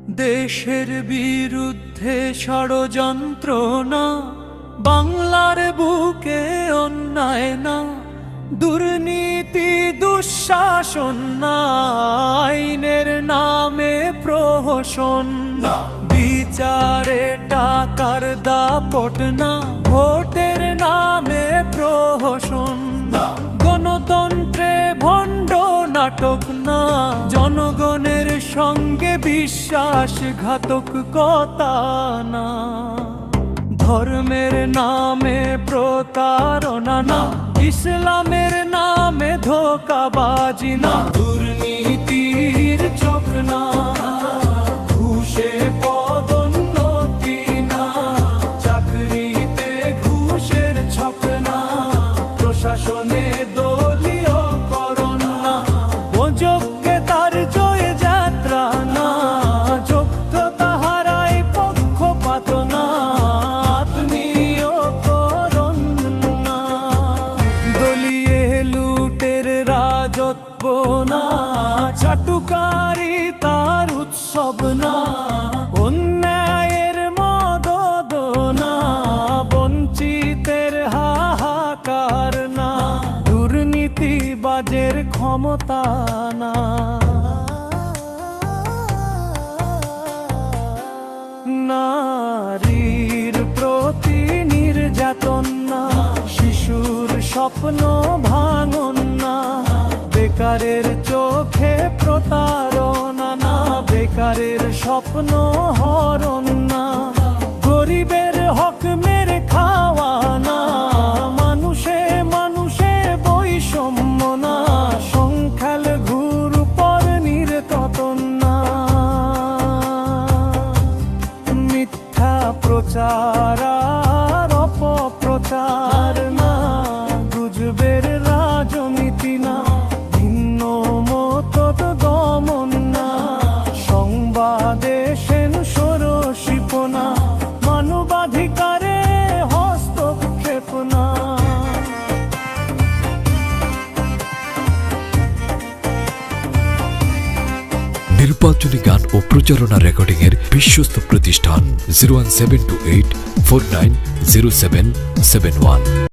দেশের বিরুদ্ধে ষড়যন্ত্র না, বাংলার বুকে অন্যায় না, দুর্নীতি দুঃশাসন না, আইনের নামে প্রহসন না, বিচারে টাকার দাপট না, ভোটের নামে প্রহসন না, গণতন্ত্রে ভণ্ড নাটক না, জনগণের সঙ্গে বিশ্বাসঘাতকতা না, ধর্মের নামে প্রতারণা না, ইসলামের নামে ধোঁকাবাজি না, দুর্নীতির চোখ না, ঘুষে পদোন্নতি না, চাকরিতে ঘুষের ছক না, প্রশাসনে দলীয়করণ না, অযোগ্যতার জয় যাত্রা না, যোগ্যতা হারায় পক্ষপাত না, আত্মীয়করণ না, দলীয় লুটের রাজত্ব না, চাটুকারি তার উৎসব না, অন্যায়ের মদদ না, বঞ্চিতের হাহাকার না, দুর্নীতিবাজের ক্ষমতা না। নারীর প্রতি নির্যাতন না, শিশুর স্বপ্ন ভাঙন না, বেকারের চোখে প্রতারণা না, বেকারের স্বপ্ন হরণ না, গরিবের হক মেরে খাওয়া না, মানুষে মানুষে বৈষম্য না, সংখ্যালঘুর উপর নির্যাতন না, মিথ্যা প্রচার আর অপপ্রচার না, গুজবের রাজনীতি না, ভিন্ন মতদ দমন না, সংবাদে সেন্সরশিপ না, মানবাধিকারে হস্তক্ষেপ না। নির্বাচনী গান ও প্রচারণা রেকর্ডিং এর বিশ্বস্ত প্রতিষ্ঠান 01728490771।